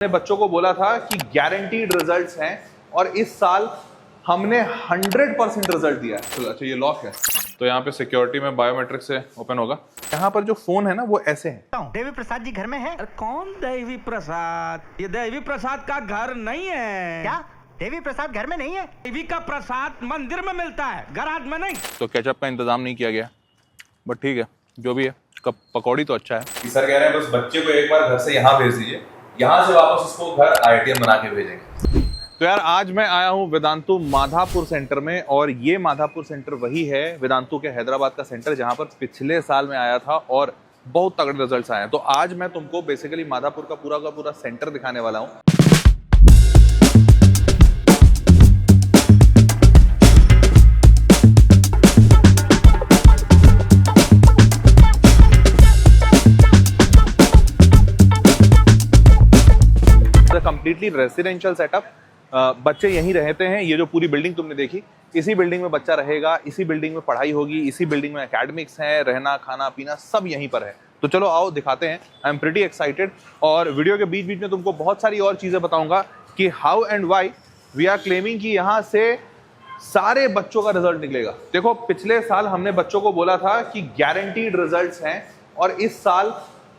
मैंने बच्चों को बोला था कि गारंटीड रिजल्ट्स हैं और इस साल हमने 100% रिजल्ट दिया है। अच्छा ये लॉक है तो यहाँ पे सिक्योरिटी में बायोमेट्रिक से ओपन होगा। यहाँ पर जो फोन है ना वो ऐसे है। देवी प्रसाद जी घर में है? कौन देवी प्रसाद? ये देवी प्रसाद का घर नहीं है। क्या देवी प्रसाद घर में नहीं है? देवी का प्रसाद मंदिर में मिलता है, गराज में नहीं। तो केचप का इंतजाम नहीं किया गया, बट ठीक है जो भी है। पकौड़ी तो अच्छा है। सर कह रहे हैं बस बच्चे को एक बार घर से यहाँ भेज दीजिए, यहाँ से वापस उसको घर IITM बना के भेजेंगे। तो यार आज मैं आया हूँ वेदांतु माधापुर सेंटर में, और ये माधापुर सेंटर वही है वेदांतु के हैदराबाद का सेंटर जहाँ पर पिछले साल में आया था और बहुत तगड़े रिजल्ट्स आए हैं। तो आज मैं तुमको बेसिकली माधापुर का पूरा सेंटर दिखाने वाला हूँ। कंप्लीटली रेसिडेंशियल सेटअप, बच्चे यहीं रहते हैं। ये जो पूरी बिल्डिंग तुमने देखी, इसी बिल्डिंग में बच्चा रहेगा, इसी बिल्डिंग में पढ़ाई होगी, इसी बिल्डिंग में एकेडमिक्स हैं, रहना खाना पीना सब यहीं पर है। तो चलो आओ दिखाते हैं। आई एम प्रीटी एक्साइटेड, और वीडियो के बीच बीच में तुमको बहुत सारी और चीजें बताऊंगा कि how and why we are claiming कि यहाँ से सारे बच्चों का रिजल्ट निकलेगा। देखो पिछले साल हमने बच्चों को बोला था कि गारंटीड रिजल्ट्स हैं, और इस साल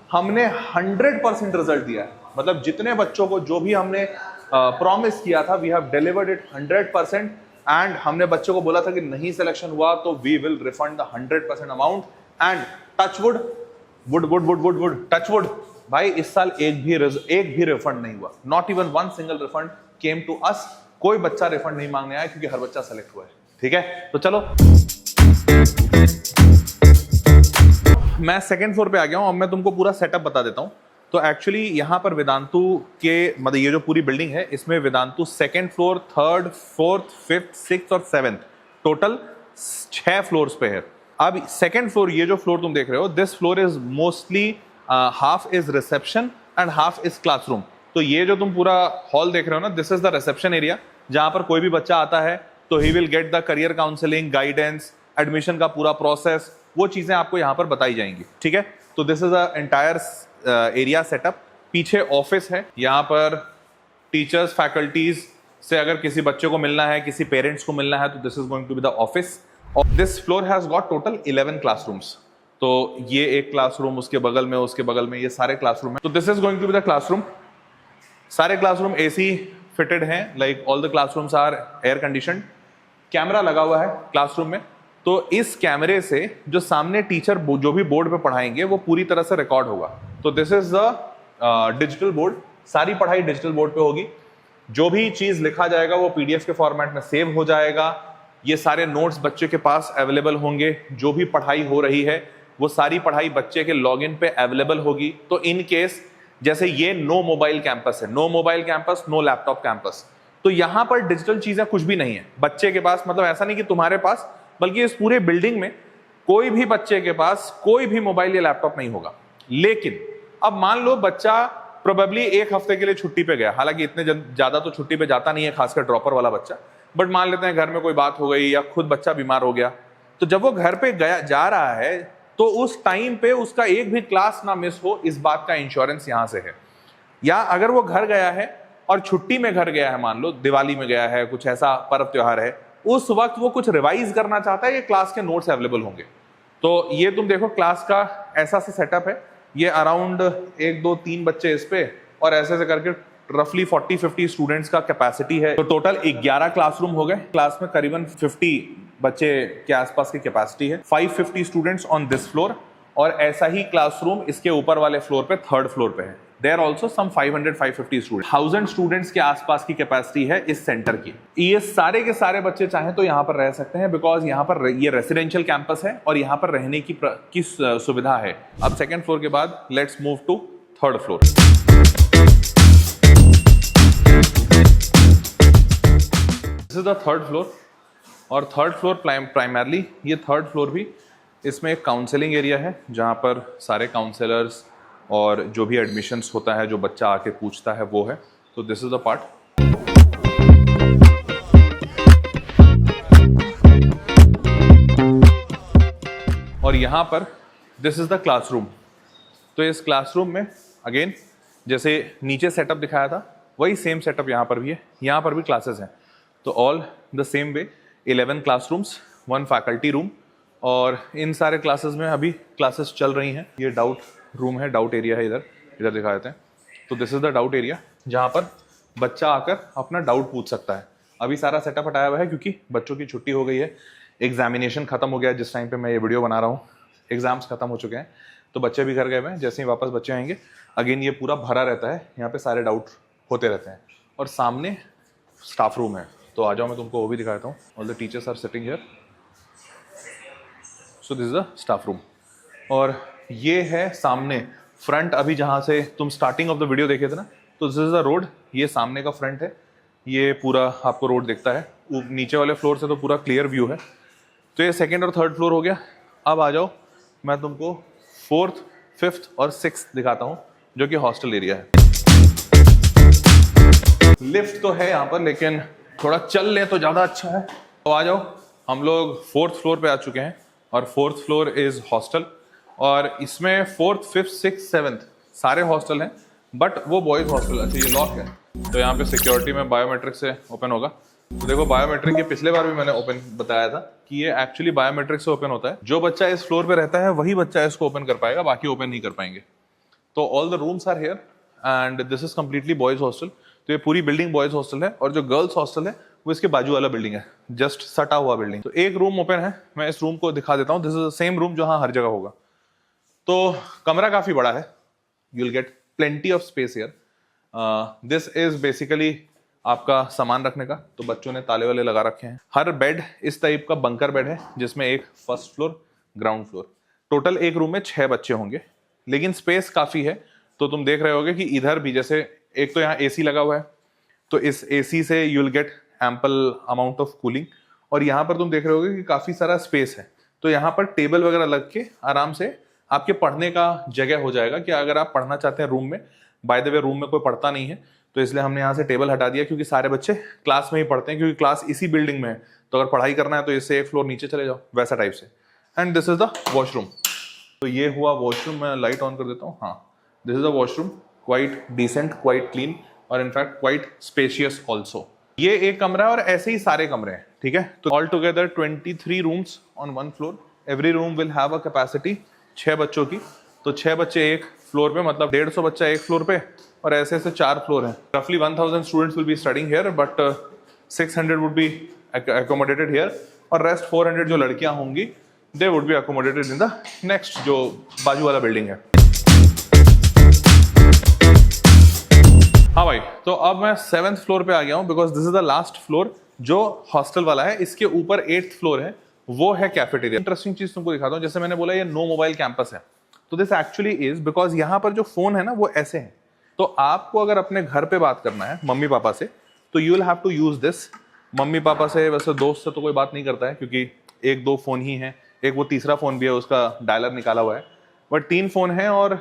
हमने 100% रिजल्ट दिया है। मतलब जितने बच्चों को जो भी हमने प्रॉमिस किया था, we have delivered it 100%। And हमने बच्चों को बोला था कि नहीं सिलेक्शन हुआ तो we will refund the 100% amount. And touchwood wood touchwood भाई, इस साल एक भी रिफंड नहीं हुआ। Not even one single refund came to us. कोई बच्चा रिफंड नहीं मांगने आया क्योंकि हर बच्चा सेलेक्ट हुआ है। ठीक है, तो चलो मैं सेकेंड फ्लोर पे आ गया हूं। अब मैं तुमको पूरा सेटअप बता देता हूं। तो एक्चुअली यहाँ पर वेदांतु के मतलब ये जो पूरी बिल्डिंग है, इसमें Vedantu second floor, third, fourth, fifth, sixth और सेवेंथ, टोटल 6 फ्लोर्स पे है। अब सेकेंड फ्लोर, ये जो फ्लोर तुम देख रहे हो, this floor is mostly half is reception and half is classroom. तो ये जो तुम पूरा हॉल देख रहे हो ना, this is the reception area, जहाँ पर कोई भी बच्चा आता है तो he will get the career counselling, guidance, admission का पूरा प्रोसेस, वो चीजें आपको यहाँ पर बताई जाएंगी। ठीक है, तो this is the entire area setup. पीछे ऑफिस है, यहाँ पर टीचर्स फैकल्टीज से अगर किसी बच्चे को मिलना है, किसी पेरेंट्स को मिलना है, तो this is going to be the office. और this floor has got total 11 classrooms. तो ये एक क्लासरूम, उसके बगल में ये सारे क्लासरूम है। तो this is going to be the classroom. सारे क्लासरूम AC फिटेड हैं, like all the classrooms are air conditioned. Camera लगा हुआ है क्लासरूम में, तो इस कैमरे से जो सामने टीचर जो भी बोर्ड पे पढ़ाएंगे वो पूरी तरह से रिकॉर्ड होगा। तो this is the digital board. सारी पढ़ाई डिजिटल बोर्ड पे होगी। जो भी चीज लिखा जाएगा वो PDF के फॉर्मेट में सेव हो जाएगा। ये सारे नोट्स बच्चे के पास अवेलेबल होंगे। जो भी पढ़ाई हो रही है वो सारी पढ़ाई बच्चे के लॉगिन पे अवेलेबल होगी। तो इन केस जैसे ये नो मोबाइल कैंपस है, no mobile campus, no laptop campus, तो यहाँ पर डिजिटल चीजें कुछ भी नहीं है बच्चे के पास। मतलब ऐसा नहीं कि तुम्हारे पास, बल्कि इस पूरे बिल्डिंग में कोई भी बच्चे के पास कोई भी मोबाइल या लैपटॉप नहीं होगा। लेकिन अब मान लो बच्चा प्रोबेबली 1 हफ्ते के लिए छुट्टी पे गया, हालांकि इतने ज्यादा तो छुट्टी पे जाता नहीं है, खासकर ड्रॉपर वाला बच्चा, बट मान लेते हैं घर में कोई बात हो गई या खुद बच्चा बीमार हो गया, तो जब वो घर पे जा रहा है तो उस टाइम पे उसका एक भी क्लास ना मिस हो, इस बात का इंश्योरेंस यहां से है। या अगर वो घर गया है और छुट्टी में घर गया है, मान लो दिवाली में गया है, कुछ ऐसा पर्व त्योहार है, उस वक्त वो कुछ रिवाइज करना चाहता है, ये क्लास के नोट्स अवेलेबल होंगे। तो ये तुम देखो क्लास का ऐसा सा सेटअप है। ये अराउंड 1 2 3 बच्चे इस पे, और ऐसे ऐसे करके रफली 40-50 स्टूडेंट्स का कैपेसिटी है। तो टोटल 11 क्लासरूम हो गए। क्लास में करीबन 50 बच्चे के आसपास की कैपेसिटी है। 550 स्टूडेंट्स ऑन दिस फ्लोर, और ऐसा ही क्लासरूम इसके ऊपर वाले फ्लोर पे, थर्ड फ्लोर पे है। There also some 500-550 student. 1000 students के आसपास की कैपेसिटी है इस सेंटर की। ये सारे के सारे बच्चे चाहें तो यहाँ पर रह सकते हैं, बिकॉज यहाँ पर ये रेसिडेंशियल कैंपस है और यहाँ पर रहने की सुविधा है। अब सेकेंड फ्लोर के बाद let's move to third floor. This is the third floor, और थर्ड फ्लोर प्राइमरली, ये थर्ड फ्लोर भी, इसमें एक काउंसलिंग एरिया है जहाँ पर सारे काउंसलर्स और जो भी एडमिशन्स होता है, जो बच्चा आके पूछता है, वो है। तो दिस इज द पार्ट। और यहाँ पर दिस इज द क्लासरूम। तो इस क्लासरूम में अगेन जैसे नीचे सेटअप दिखाया था वही सेम सेटअप यहाँ पर भी है, यहाँ पर भी क्लासेस हैं। तो all the same way 11 classrooms, 1 faculty room, और इन सारे क्लासेस में अभी क्लासेस चल रही हैं। ये डाउट रूम है, डाउट एरिया है, इधर दिखा देते हैं। तो this is the doubt area जहाँ पर बच्चा आकर अपना डाउट पूछ सकता है। अभी सारा सेटअप हटाया हुआ है क्योंकि बच्चों की छुट्टी हो गई है, एग्जामिनेशन खत्म हो गया जिस टाइम पे मैं ये वीडियो बना रहा हूँ, एग्जाम्स खत्म हो चुके हैं, तो बच्चे भी घर गए हुए हैं। जैसे ही वापस बच्चे आएंगे अगेन ये पूरा भरा रहता है, यहाँ पे सारे डाउट होते रहते हैं। और सामने स्टाफ रूम है, तो आ जाओ मैं तुमको वो भी दिखाता हूँ। All the teachers are sitting here. So this is the staff room, और ये है सामने फ्रंट। अभी जहाँ से तुम स्टार्टिंग ऑफ द वीडियो देखे थे ना, तो दिस इज द रोड, ये सामने का फ्रंट है, ये पूरा आपको रोड दिखता है। नीचे वाले फ्लोर से तो पूरा क्लियर व्यू है। तो ये सेकंड और थर्ड फ्लोर हो गया। अब आ जाओ मैं तुमको 4th, 5th और 6th दिखाता हूँ, जो कि हॉस्टल एरिया है। लिफ्ट तो है यहाँ पर, लेकिन थोड़ा चल लें तो ज़्यादा अच्छा है। तो आ जाओ, हम लोग 4th फ्लोर पे आ चुके हैं, और 4th फ्लोर इज़ हॉस्टल। और इसमें 4th, 5th, 6th, 7th सारे हॉस्टल हैं, बट वो बॉयज़ हॉस्टल। अच्छा ये लॉक है, तो यहाँ पे सिक्योरिटी में बायोमेट्रिक से ओपन होगा। तो देखो बायोमेट्रिक ये पिछले बार भी मैंने ओपन बताया था कि ये एक्चुअली बायोमेट्रिक से ओपन होता है। जो बच्चा इस फ्लोर पे रहता है वही बच्चा इसको ओपन कर पाएगा, बाकी ओपन नहीं कर पाएंगे। तो all the rooms are here and this is completely boys hostel. तो ये पूरी बिल्डिंग बॉयज हॉस्टल है, और जो गर्ल्स हॉस्टल है वो इसके बाजू वाला बिल्डिंग है, जस्ट सटा हुआ बिल्डिंग। तो एक रूम ओपन है, मैं इस रूम को दिखा देता हूँ। This is the same room जो हाँ हर जगह होगा। तो कमरा काफी बड़ा है, you will get plenty of space here. This is basically आपका सामान रखने का, तो बच्चों ने ताले वाले लगा रखे हैं। हर बेड इस टाइप का बंकर बेड है, जिसमें एक first floor, ground floor. Total एक रूम में 6 बच्चे होंगे, लेकिन स्पेस काफी है। तो तुम देख रहे होगे कि इधर भी, जैसे एक तो यहाँ एसी लगा हुआ है, तो इस एसी से you will get ample amount of cooling. और यहाँ पर तुम देख रहे होगे कि काफी सारा स्पेस है, तो यहाँ पर टेबल वगैरह लग के आराम से आपके पढ़ने का जगह हो जाएगा। कि अगर आप पढ़ना चाहते हैं रूम में, बाय द वे रूम में कोई पढ़ता नहीं है, तो इसलिए हमने यहाँ से टेबल हटा दिया, क्योंकि सारे बच्चे क्लास में ही पढ़ते हैं, क्योंकि क्लास इसी बिल्डिंग में है। तो अगर पढ़ाई करना है तो इससे एक फ्लोर नीचे चले जाओ, वैसा टाइप से। And this is the washroom. तो ये हुआ वॉशरूम, मैं लाइट ऑन कर देता हूँ। हाँ, this is the washroom, quite decent, quite clean, और इनफैक्ट क्वाइट स्पेशियस ऑल्सो। ये एक कमरा है, और ऐसे ही सारे कमरे हैं, ठीक है। तो all together 23 rooms on 1 floor. Every room will have a capacity 6 बच्चों की। तो 6 बच्चे एक फ्लोर पे, मतलब 150 बच्चा एक फ्लोर पे, और ऐसे ऐसे 4 फ्लोर हैं। रफली 1000 students will be studying here, but 600 would be accommodated here, और रेस्ट 400 जो लड़कियां होंगी they would be accommodated in the next, जो बाजू वाला बिल्डिंग है। हाँ भाई, तो अब मैं 7th फ्लोर पे आ गया हूँ, because this is the last floor जो हॉस्टल वाला है। इसके ऊपर 8th फ्लोर है, वो है कैफेटेरिया। इंटरेस्टिंग चीज तुमको दिखाता हूँ। जैसे मैंने बोला ये नो मोबाइल कैंपस है, तो दिस एक्चुअली इज बिकॉज यहाँ पर जो फोन है ना वो ऐसे है। तो आपको अगर अपने घर पे बात करना है मम्मी पापा से, तो you will have to use this. Mummy papa से, वैसे दोस्त से तो कोई बात नहीं करता है, क्योंकि 1-2 फोन ही है। एक वो तीसरा फोन भी है, उसका डायलर निकाला हुआ है, बट 3 फोन है। और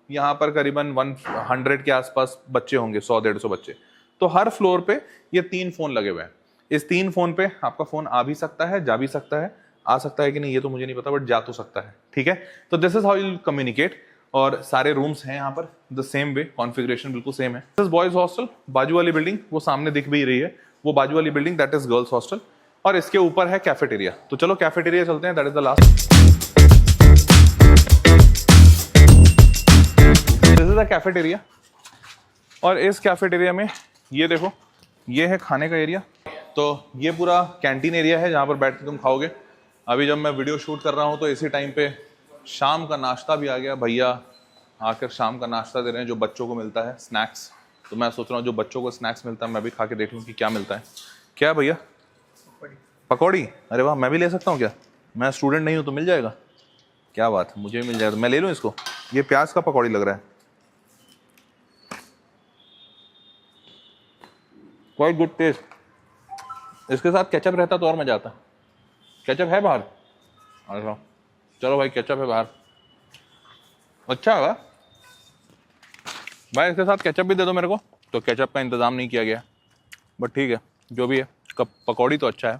यहाँ पर करीबन 100 के आसपास बच्चे होंगे, 100-150 बच्चे। तो हर फ्लोर पे ये 3 फोन लगे हुए हैं। इस 3 फोन पे आपका फोन आ भी सकता है, जा भी सकता है। आ सकता है कि नहीं ये तो मुझे नहीं पता, बट जा तो सकता है, ठीक है। तो this is how you communicate. और सारे रूम्स हैं यहाँ पर द सेम वे, कॉन्फ़िगरेशन बिल्कुल सेम है। This is boys hostel. बाजू वाली बिल्डिंग वो सामने दिख भी रही है, वो बाजू वाली building that is girls hostel, और इसके ऊपर है कैफेटेरिया। तो चलो कैफेटेरिया चलते हैं, that is the last. This is the cafeteria, और इस कैफेटेरिया में ये देखो, ये है खाने का एरिया। तो ये पूरा कैंटीन एरिया है जहाँ पर बैठ के तुम खाओगे। अभी जब मैं वीडियो शूट कर रहा हूँ तो इसी टाइम पे शाम का नाश्ता भी आ गया। भैया आकर शाम का नाश्ता दे रहे हैं, जो बच्चों को मिलता है स्नैक्स। तो मैं सोच रहा हूँ जो बच्चों को स्नैक्स मिलता है मैं भी खा के देख लूँ कि क्या मिलता है। क्या भैया? पकौड़ी? अरे वाह, मैं भी ले सकता हूँ क्या? मैं स्टूडेंट नहीं हूँ तो मिल जाएगा? क्या बात है, मुझे भी मिल जाएगा। मैं ले लूँ इसको। ये प्याज का पकौड़ी लग रहा है, क्वाइट गुड टेस्ट। इसके साथ केचप रहता तो और मजा आता। केचप है बाहर? अच्छा चलो भाई, केचप है बाहर। अच्छा है भाई, इसके साथ केचप भी दे दो मेरे को। तो केचप का इंतज़ाम नहीं किया गया, बट ठीक है जो भी है। पकौड़ी तो अच्छा है।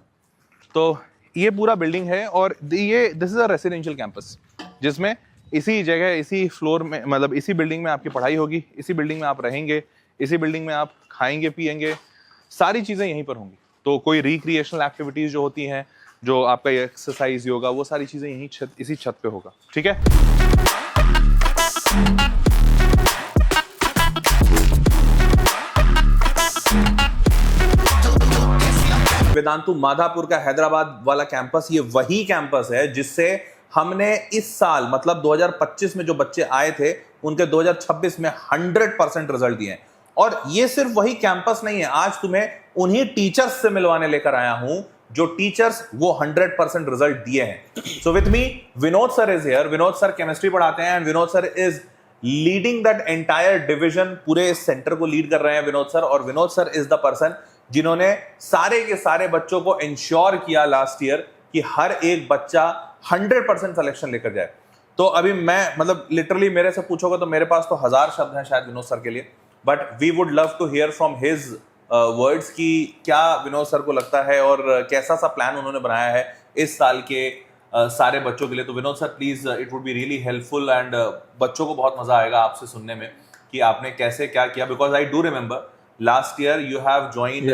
तो ये पूरा बिल्डिंग है, और ये this is a residential campus, जिसमें इसी जगह, इसी फ्लोर में, मतलब इसी बिल्डिंग में आपकी पढ़ाई होगी, इसी बिल्डिंग में आप रहेंगे, इसी बिल्डिंग में आप खाएंगे पिएंगे, सारी चीज़ें यहीं पर होंगी। तो कोई रिक्रिएशनल एक्टिविटीज़ जो होती हैं, जो आपका एक्सरसाइज योगा, वो सारी चीज़ें यहीं इसी छत पे होगा, ठीक है। वेदांतु माधापुर का हैदराबाद वाला कैंपस, ये वही कैंपस है जिससे हमने इस साल मतलब 2025 में जो बच्चे आए थे उनके 2026 में 100% रिजल्ट दिए हैं। और ये सिर्फ वही कैंपस नहीं है, आज तुम्हें उन्हीं टीचर्स से मिलवाने लेकर आया हूं जो टीचर्स वो 100% रिजल्ट दिए हैं। So with me Vinod sir is here. Vinod sir chemistry पढ़ाते हैं and Vinod sir is leading that entire division, पूरे इस सेंटर को लीड कर रहे हैं विनोद सर। और Vinod sir is the person जिन्होंने सारे के सारे बच्चों को इंश्योर किया लास्ट ईयर कि हर एक बच्चा 100% सिलेक्शन लेकर जाए। तो अभी मैं मतलब लिटरली मेरे से पूछोगे तो मेरे पास तो 1000 शब्द हैं शायद विनोद सर के लिए, but we would love to hear from his words कि क्या विनोद सर को लगता है और कैसा सा प्लान उन्होंने बनाया है इस साल के सारे बच्चों के लिए। तो Vinod sir please, it would be really helpful and बच्चों को बहुत मजा आएगा आपसे सुनने में कि आपने कैसे क्या किया, because I do remember last year you have joined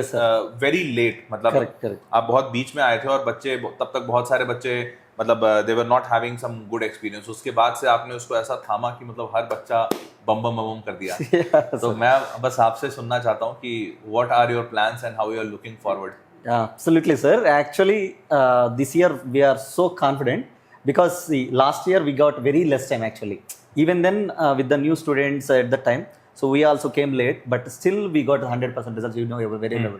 very late, मतलब correct. आप बहुत बीच में आए थे और बच्चे तब तक बहुत सारे बच्चे मतलब they were not having some good experience. उसके बाद से आपने उसको ऐसा थामा कि मतलब हर बच्चा बम बम बम कर दिया। तो मैं बस आपसे सुनना चाहता हूँ कि what are your plans and how you are looking forward. Absolutely, sir. Actually, this year we are so confident because see, last year we got very less time actually. Even then, with the new students at that time, so we also came late, but still we got 100% results. You know, very well.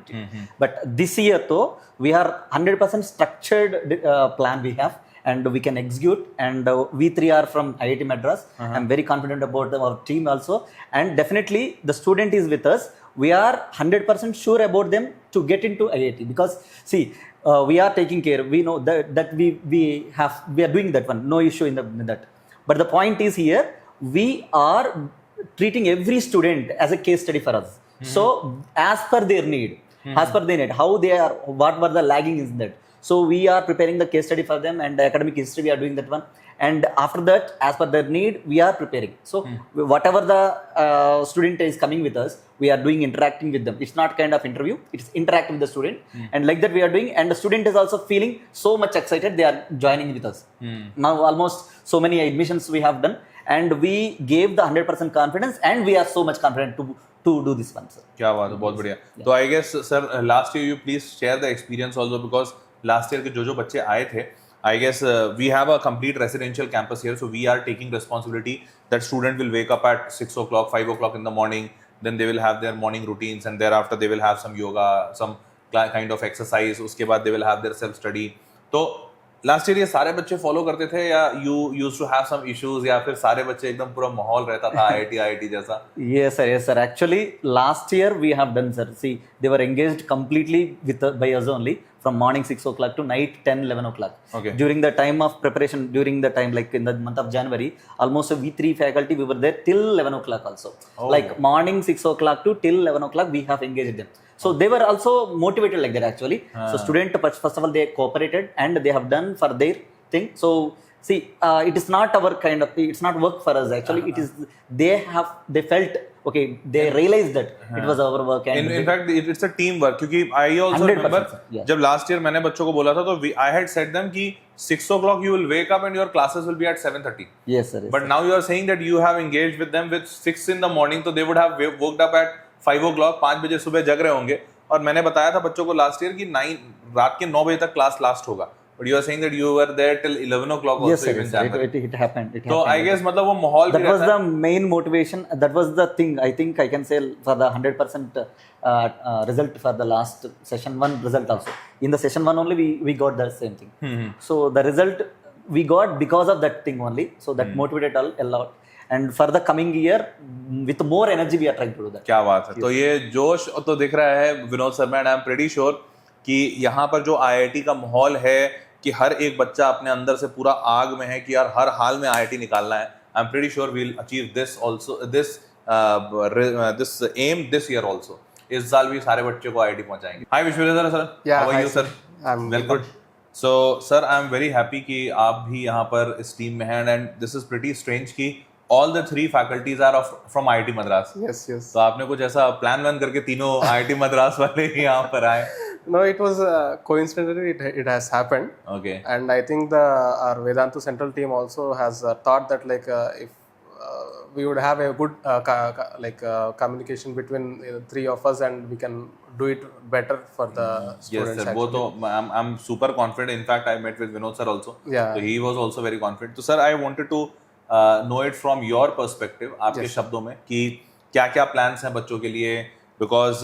But this year, though, we are 100% structured plan we have, and we can execute. And we three are from IIT Madras. I'm very confident about our team also, and definitely the student is with us. We are 100% sure about them to get into IIT because see, we are taking care. We know that we are doing that one. No issue in that. But the point is here, we are treating every student as a case study for us. So as per their need, how they are, what were the lagging is that. So we are preparing the case study for them, and the academic history we are doing that one. And after that, as per their need, we are preparing. So whatever the student is coming with us, we are doing interacting with them. It's not kind of interview, it's interacting with the student. And like that we are doing, and the student is also feeling so much excited, they are joining with us. Now almost so many admissions we have done, and we gave the 100% confidence, and we are so much confident to do this one, sir. क्या बात है, बहुत बढ़िया। तो I guess sir last year you please share the experience also, because last year के जो बच्चे आए थे, I guess we have a complete residential campus here, so we are taking responsibility that student will wake up at 6 o'clock, 5 o'clock in the morning, then they will have their morning routines, and thereafter they will have some yoga, some kind of exercise, उसके बाद they will have their self study. तो last year ये सारे बच्चे follow करते थे या you used to have some issues, या फिर सारे बच्चे एकदम पूरा माहौल रहता था IIT जैसा? Yes sir. Actually last year we have done, sir. See, they were engaged completely by us only from morning 6 o'clock to night 10-11 o'clock. Okay. During the time of preparation, during the time like in the month of January, almost we 3 faculty we were there till 11 o'clock also. Like morning 6 o'clock to till 11 o'clock we have engaged them. So they were also motivated like that actually. So student first of all they cooperated and they have done for their thing. So see, it is not our kind of, it's not work for us actually. It is they felt okay, they realized that it was our work. And in fact it's a team work, क्योंकि I also remember जब last year मैंने बच्चों को बोला था तो I had said them कि 6 o'clock you will wake up and your classes will be at 7:30. Yes sir. But now you are saying that you have engaged with them with 6 in the morning, so they would have woke up at 5 o'clock, 5 बजे सुबह जग रहे होंगे। और मैंने बताया था बच्चों को लास्ट ईयर कि रात के 9 बजे तक क्लास लास्ट होगा, but you are saying that you were there till 11 o'clock also. Yes sir, it happened. तो I guess मतलब वो माहौल that was the main motivation, that was the thing I think I can say for the 100% result for the last session 1 result also. In the session 1 only we got the same thing. So the result we got because of that thing only, so that motivated a lot. And for the coming year with more energy we are trying to do that. क्या बात है। तो ये जोश तो दिख रहा है Vinod Sharma, and I am pretty sure कि यहाँ पर जो IIT का माहौल है कि हर एक बच्चा अपने अंदर से पूरा आग में है कि यार हर हाल में IIT निकालना है। I am pretty sure we will achieve this also, this um this year also. इस साल भी सारे बच्चों को IIT पहुंचाएंगे। Hi Vishwendra sir, how are you sir? I'm welcome. So sir, I am very happy कि आप भी यहाँ पर इस टीम में हैं, and this is pretty strange कि all the three faculties are from IIT Madras. Yes, yes. तो आपने कुछ ऐसा प्लान वैन करके तीनों IIT मद्रास वाले ही यहाँ पर आए? No, it was coincidentally it has happened. Okay. And I think our Vedantu Central team also has thought that like if we would have a good communication between three of us, and we can do it better for the Yes students. sir, वो तो I'm super confident. In fact, I met with Vinod sir also. Yeah. So he was also very confident. So sir, I wanted to know it from your perspective, आपके शब्दों में, कि क्या क्या plans हैं बच्चों के लिए, because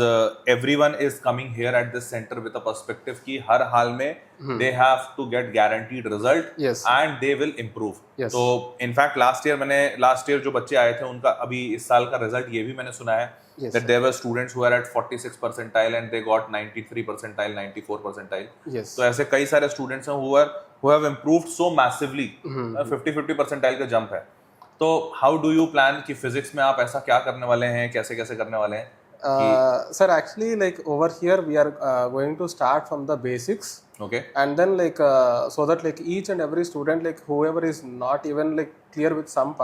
everyone is coming here at this center with a perspective कि हर हाल में they have to get guaranteed result. Yes. and they will improve. Yes. तो in fact last year जो बच्चे आए थे उनका अभी इस साल का result ये भी मैंने सुना है Yes, that there were students who were at 46 percentile and they got 93 percentile, 94 percentile. Yes. तो ऐसे कई सारे students हैं who have improved so massively. 50 percentile का jump है. तो how do you plan कि physics में आप ऐसा क्या करने वाले हैं, कैसे कैसे करने वाले हैं? Sir, actually, like over here, we are going to start from the basics. Okay. And then like so that like each and every student, like whoever is not even like clear with some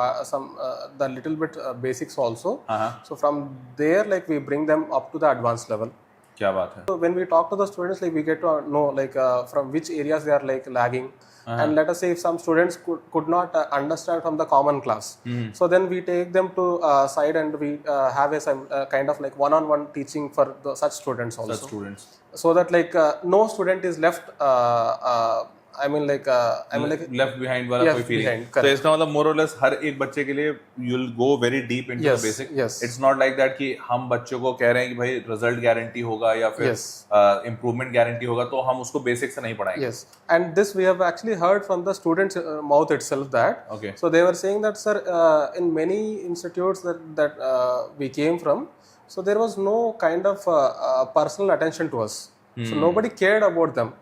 the little bit basics also, so from there like we bring them up to the advanced level. क्या बात है? So when we talk to the students, like we get to know like from which areas they are like lagging. And let us say if some students could not understand from the common class, so then we take them to side and we have a some kind of like one-on-one teaching for such students also. Such students. So that like no student is left left behind वाला Yes, कोई feeling. behind, तो correct. इसका मतलब more or less हर एक बच्चे के लिए you'll go very deep into Yes, the basic. yes. It's not like that कि हम बच्चों को कह रहे हैं कि भाई result guarantee होगा या फिर Yes. improvement guarantee होगा तो हम उसको basic से नहीं पढ़ाएंगे. Yes, and this we have actually heard from the students' mouth itself that. Okay. So they were saying that, sir, in many institutes that we came from, so there was no kind of personal attention to us. So nobody cared about them.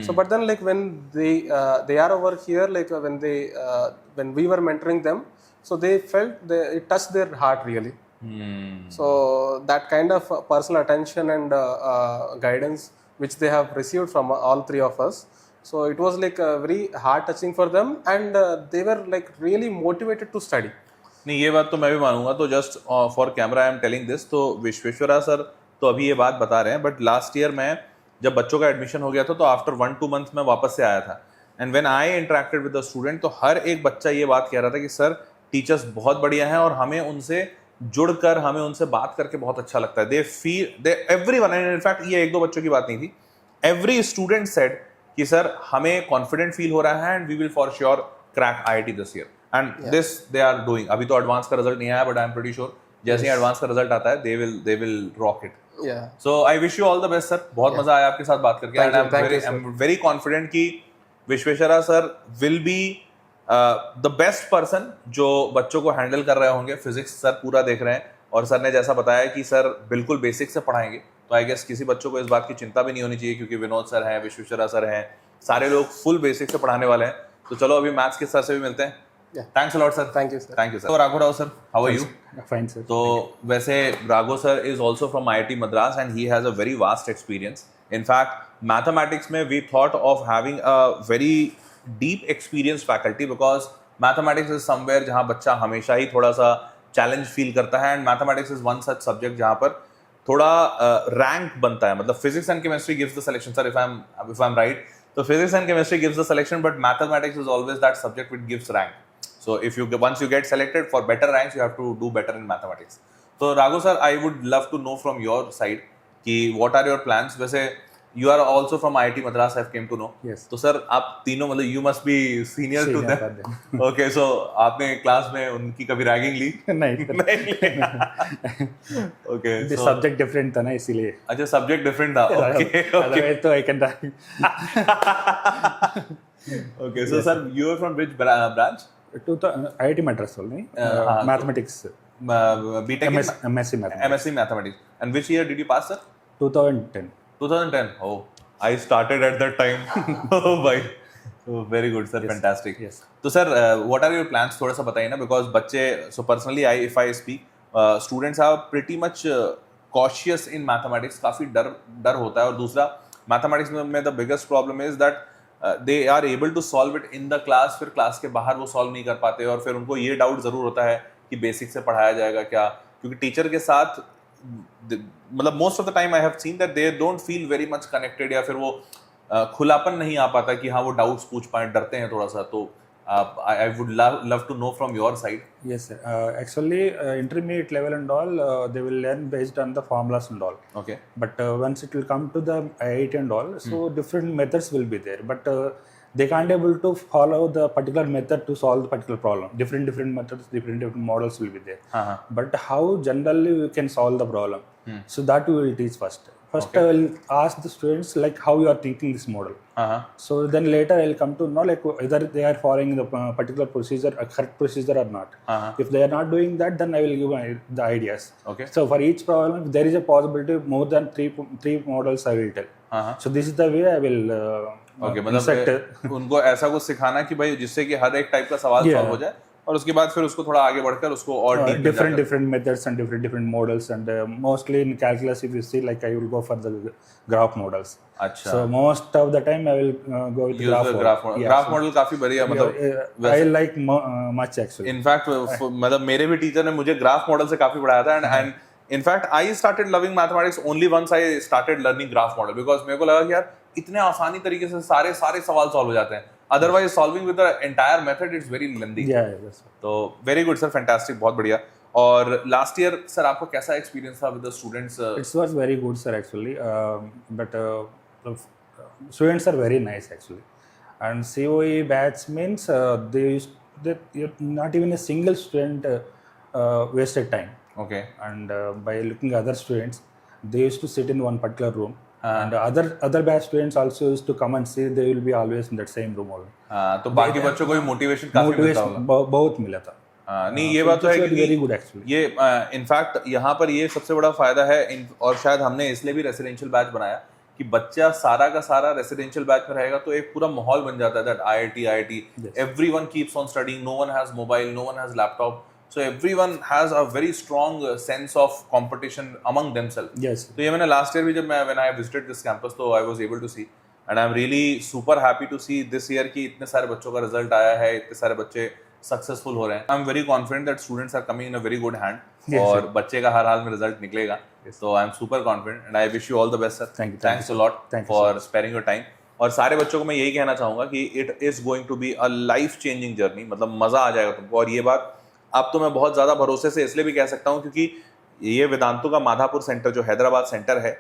So but then like when they are over here, like when we were mentoring them, so they felt it touched their heart really. So that kind of personal attention and guidance which they have received from all three of us, so it was like very heart touching for them, and they were like really motivated to study. नहीं ये बात तो मैं भी मानूंगा. तो just for camera I am telling this. तो Vishweshwara sir तो अभी ये बात बता रहे हैं, बट लास्ट ईयर मैं जब बच्चों का एडमिशन हो गया था तो आफ्टर 1-2 मंथ मैं वापस से आया था, and when I interacted with the student तो हर एक बच्चा ये बात कह रहा था कि सर टीचर्स बहुत बढ़िया हैं और हमें उनसे जुड़कर हमें उनसे बात करके बहुत अच्छा लगता है. They feel everyone, and in fact ये 1-2 बच्चों की बात नहीं थी, एवरी स्टूडेंट सेड कि सर हमें कॉन्फिडेंट फील हो रहा है and we will for sure crack IIT this year, and this they are doing. अभी तो एडवांस का रिजल्ट नहीं आया, but I am pretty sure जैसे ही एडवांस का रिजल्ट आता है they will rock it. Yeah. So I wish you all the best, sir. बहुत मजा आया आपके साथ बात करके. Thank you, And thank you, sir. I'm very confident कि Vishweshwara sir will be the best person जो बच्चों को हैंडल कर रहे होंगे. फिजिक्स सर पूरा देख रहे हैं और सर ने जैसा बताया कि सर बिल्कुल बेसिक से पढ़ाएंगे, तो आई गेस किसी बच्चों को इस बात की चिंता भी नहीं होनी चाहिए क्योंकि विनोद सर हैं, विश्वेश्वरा सर हैं, सारे लोग फुल बेसिक से पढ़ाने वाले हैं. तो चलो अभी मैथ्स के सर से भी मिलते हैं. Thanks a lot sir. Thank you, sir. Thank you sir. तो Raghav Rao sir, how are you? Fine, sir. तो वैसे Raghav sir is also from IIT Madras and he has a very vast experience. In fact mathematics में we thought of having a very deep experience faculty because mathematics is somewhere जहाँ बच्चा हमेशा ही थोड़ा सा challenge feel करता है, and mathematics is one such subject जहाँ पर थोड़ा रैंक बनता है. मतलब physics and chemistry gives the selection, sir if I am right. तो physics and chemistry gives the selection, but mathematics is always that subject which gives rank. So if once you get selected for better ranks, you have to do better in mathematics. So Raghu sir, I would love to know from your side कि what are your plans? वैसे you are also from IIT Madras, I came to know. Yes. तो sir आप तीनों मतलब you must be senior to Senior them. for Okay, so आपने class में उनकी कभी रैगिंग ली? नहीं Okay. the So subject different था ना इसीलिए. अच्छा सब्जेक्ट डिफरेंट था. Okay. Otherwise तो I can die. Okay. So sir, you are from which branch? To the IIT Madras only. हाँ, Mathematics. BTech in MSc Mathematics. MSc Mathematics. And which year did you pass, sir? 2010. 2010. Oh, I started at that time. Oh, bhai. So very good, sir. Yes. Fantastic. Yes. So, sir, what are your plans? थोड़ा सा बताइए ना, because बच्चे. So personally, if I speak, students are pretty much cautious in mathematics. काफी डर होता है, और दूसरा mathematics में the biggest problem is that they are able to solve it in the class, फिर क्लास के बाहर वो सॉल्व नहीं कर पाते और फिर उनको ये डाउट जरूर होता है कि बेसिक से पढ़ाया जाएगा क्या, क्योंकि टीचर के साथ मतलब most of the time I have seen that they don't feel very much connected, या फिर वो खुलापन नहीं आ पाता कि हाँ वो डाउट्स पूछ पाए, डरते हैं थोड़ा सा. तो I would love to know from your side. Yes, sir. Actually, intermediate level and all, they will learn based on the formulas and all. Okay. But once it will come to the IIT and all, so different methods will be there. But they can't able to follow the particular method to solve the particular problem. Different methods, different models will be there. But how generally we can solve the problem? So that we will teach first. First, I will ask the students like how you are thinking this model. So then later I will come to know like whether they are following the particular procedure, a correct procedure or not. If they are not doing that, then I will give the ideas. Okay. So for each problem, if there is a possibility more than three models I will tell. So this is the way I will. Okay, मतलब उनको ऐसा कुछ सिखाना कि भाई जिससे कि हर एक टाइप का सवाल सॉल्व हो जाए, और उसके बाद फिर उसको थोड़ा आगे बढ़कर उसको और different methods and different models, and mostly in calculus if you see like I will go for the graph models. अच्छा. So most of the time I will go with use the graph model. Yeah, graph model काफी बढ़िया, मतलब I like much actually. In fact, मतलब मेरे भी teacher ने मुझे graph model से काफी पढ़ाया था, and in fact I started loving mathematics only once I started learning graph model, because मेरे को लगा कि यार इतने आसानी तरीके से सारे सवाल सॉल्व हो जाते हैं. Otherwise solving with the entire method it's very lengthy. Yeah, yes. तो very good sir, fantastic, बहुत बढ़िया. और last year sir आपको कैसा experience था with the students? It was very good sir actually, but the students are very nice actually, and COE batch means not even a single student wasted time. Okay. And by looking other students, they used to sit in one particular room. And other batch students also used to come and see. They will be always in that same room only. तो बाकी बच्चों को भी motivation काफी मिलता होगा. बहुत मिला था. नहीं ये बात तो है कि वेरी गुड एक्चुअली. ये इनफैक्ट यहाँ पर ये सबसे बड़ा फायदा है, और शायद हमने इसलिए भी रेसिडेंशियल बैच बनाया कि बच्चा सारा का सारा रेसिडेंशियल बैच में रहेगा, तो एक पूरा माहौल बन जाता है that IIT everyone keeps on studying, no one has mobile, no one has laptop. So everyone has a very strong sense of competition among themselves. Yes. तो ये मैंने last year भी जब मैं when I visited this campus तो I was able to see, and I'm really super happy to see this year कि इतने सारे बच्चों का result आया है, इतने सारे बच्चे successful हो रहे हैं. I'm very confident that students are coming in a very good hand. Yes, और sir. बच्चे का हर हाल में result निकलेगा. So I'm super confident and I wish you all the best sir. Thank you. Thanks a lot Thank you, for sir. sparing your time. और सारे बच्चों को मैं यही कहना चाहूँगा कि it is going to be a life changing journey. मतलब मजा आ जाएगा तुमको. और ये बात अब तो मैं बहुत ज़्यादा भरोसे से इसलिए भी कह सकता हूँ क्योंकि ये वेदांतु का माधापुर सेंटर जो हैदराबाद सेंटर है,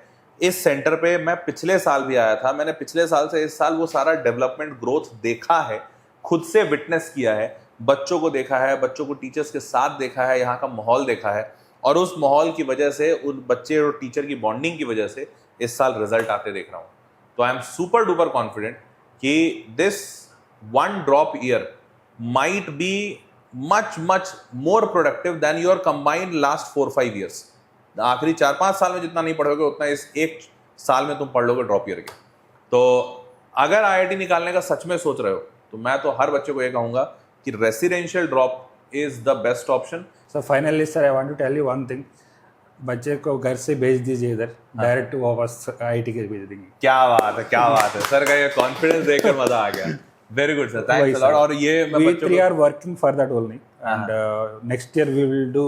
इस सेंटर पे मैं पिछले साल भी आया था. मैंने पिछले साल से इस साल वो सारा डेवलपमेंट ग्रोथ देखा है, खुद से विटनेस किया है, बच्चों को देखा है, बच्चों को टीचर्स के साथ देखा है, यहाँ का माहौल देखा है, और उस माहौल की वजह से, उन बच्चे और टीचर की बॉन्डिंग की वजह से इस साल रिजल्ट आते देख रहा हूँ. तो I am super duper confident कि this one drop year might be much more productive than your combined last 4-5 years. आखिरी 4-5 साल में जितना नहीं पढ़ोगे उतना इस एक साल में तुम पढ़ लोगे ड्रॉप ईयर के. तो अगर IIT निकालने का सच में सोच रहे हो तो मैं तो हर बच्चे को ये कहूंगा कि residential drop is the best option. So finally sir, I want to tell you one thing. बच्चे को घर से भेज दीजिए इधर, डायरेक्ट वापस IIT के भेज देंगे. क्या बात है सर का ये कॉन्फिडेंस देखकर मजा आ गया. Very good sir, thanks a lot. और ये मैं We बच्चों three को are working for that only, and next year we will do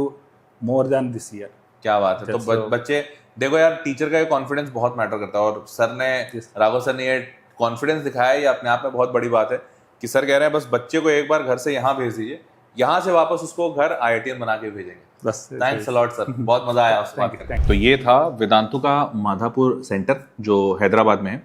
more than this year. क्या बात है. तो बच्चे देखो यार, टीचर का ये कॉन्फिडेंस बहुत मैटर करता है, और सर ने राघव सर ने ये कॉन्फिडेंस दिखाया, ये अपने आप में बहुत बड़ी बात है कि सर कह रहे हैं बस बच्चे को एक बार घर से यहाँ भेज दीजिए, यहाँ से वापस उसको घर IITian बना के भेजेंगे. बस. थैंक्स अ लॉट सर, बहुत मजा आया आपसे बात करके. तो ये था वेदांतु का माधापुर सेंटर जो हैदराबाद में है,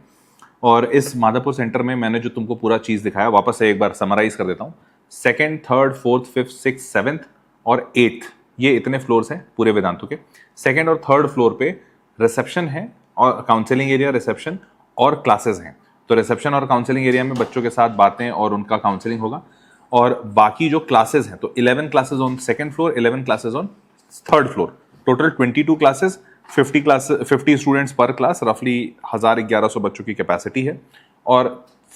और इस माधापुर सेंटर में मैंने जो तुमको पूरा चीज़ दिखाया वापस से एक बार समराइज कर देता हूँ. 2nd, 3rd, 4th, 5th, 6th, 7th और 8th, ये इतने फ्लोर्स हैं पूरे वेदांतु के. 2nd और 3rd फ्लोर पे रिसेप्शन है, और काउंसलिंग एरिया, रिसेप्शन और क्लासेस हैं. तो रिसेप्शन और काउंसलिंग एरिया में बच्चों के साथ बातें और उनका काउंसलिंग होगा. और बाकी जो क्लासेस हैं, तो 11 classes on 2nd floor, 11 classes on 3rd floor, total 22 classes, 50 students पर क्लास, रफली 1100 बच्चों की कैपेसिटी है. और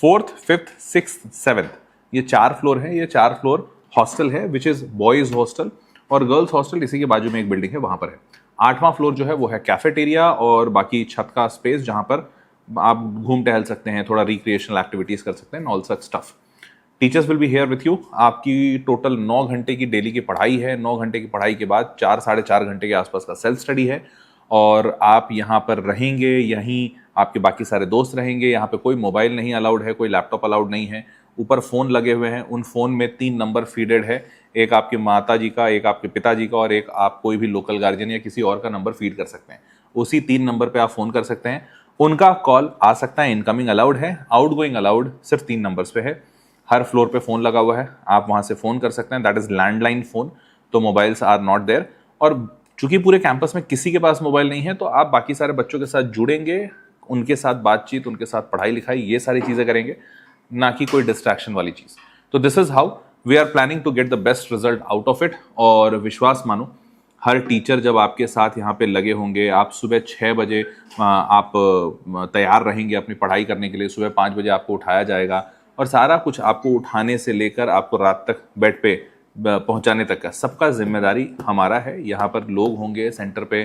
4th, 5th, 6th, 7th ये 4 फ्लोर है. ये 4 फ्लोर हॉस्टल है, विच इज बॉयज हॉस्टल, और गर्ल्स हॉस्टल इसी के बाजू में एक बिल्डिंग है, वहां पर है. 8वां फ्लोर जो है वो है कैफेटेरिया और बाकी छत का स्पेस, जहां पर आप घूम टहल सकते हैं, थोड़ा रिक्रिएशनल एक्टिविटीज़ कर सकते हैं, all such stuff. Teachers will be here with you. आपकी टोटल 9 घंटे की डेली की पढ़ाई है। 9 घंटे की पढ़ाई के बाद 4 साढ़े 4 घंटे के आसपास का सेल्फ स्टडी है, और आप यहाँ पर रहेंगे, यहीं आपके बाकी सारे दोस्त रहेंगे। यहाँ पे कोई मोबाइल नहीं अलाउड है, कोई लैपटॉप अलाउड नहीं है। ऊपर फ़ोन लगे हुए हैं, उन फ़ोन में 3 नंबर फीडेड है, एक आपके माता जी का, एक आपके पिताजी का, और एक आप कोई भी लोकल गार्जियन या किसी और का नंबर फीड कर सकते हैं। उसी 3 नंबर पे आप फ़ोन कर सकते हैं, उनका कॉल आ सकता है। इनकमिंग अलाउड है, आउटगोइंग अलाउड सिर्फ 3 नंबर्स पे है। हर फ्लोर पे फ़ोन लगा हुआ है, आप वहाँ से फ़ोन कर सकते हैं, दैट इज़ लैंडलाइन फ़ोन, तो मोबाइल्स आर नॉट देयर। और चूंकि पूरे कैंपस में किसी के पास मोबाइल नहीं है, तो आप बाकी सारे बच्चों के साथ जुड़ेंगे, उनके साथ बातचीत, उनके साथ पढ़ाई लिखाई, ये सारी चीज़ें करेंगे, ना कि कोई डिस्ट्रैक्शन वाली चीज़। तो this is how we are planning to get the best result out of it. और विश्वास मानो, हर टीचर जब आपके साथ यहाँ पे लगे होंगे, आप सुबह 6 बजे आप तैयार रहेंगे अपनी पढ़ाई करने के लिए, सुबह 5 बजे आपको उठाया जाएगा, और सारा कुछ आपको उठाने से लेकर आपको रात तक बेड पे पहुंचाने तक का सबका जिम्मेदारी हमारा है। यहाँ पर लोग होंगे सेंटर पे,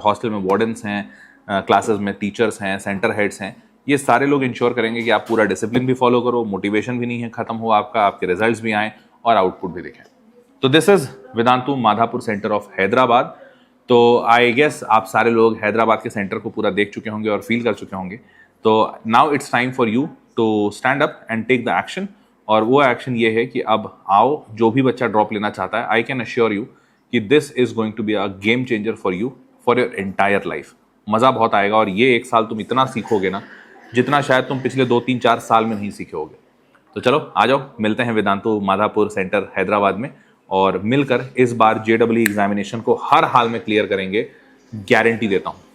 हॉस्टल में वार्डन्स हैं, क्लासेस में टीचर्स हैं, सेंटर हेड्स हैं, ये सारे लोग इंश्योर करेंगे कि आप पूरा डिसिप्लिन भी फॉलो करो, मोटिवेशन भी नहीं है ख़त्म हो आपका, आपके रिजल्ट्स भी आएँ और आउटपुट भी दिखें। तो this is Vedantu Madhapur centre of Hyderabad. तो आई गेस आप सारे लोग हैदराबाद के सेंटर को पूरा देख चुके होंगे और फील कर चुके होंगे। तो now it's time for you to stand up and take the action. और वो एक्शन ये है कि अब आओ, जो भी बच्चा ड्रॉप लेना चाहता है, आई कैन अश्योर यू कि this is going to be a game changer for you for your entire life. मज़ा बहुत आएगा, और ये 1 साल तुम इतना सीखोगे ना, जितना शायद तुम पिछले 2, 3, 4 साल में नहीं सीखे होगे। तो चलो आ जाओ, मिलते हैं वेदांतु माधापुर सेंटर हैदराबाद में, और मिलकर इस बार JEE एग्जामिनेशन को हर हाल में क्लियर करेंगे, गारंटी देता हूँ।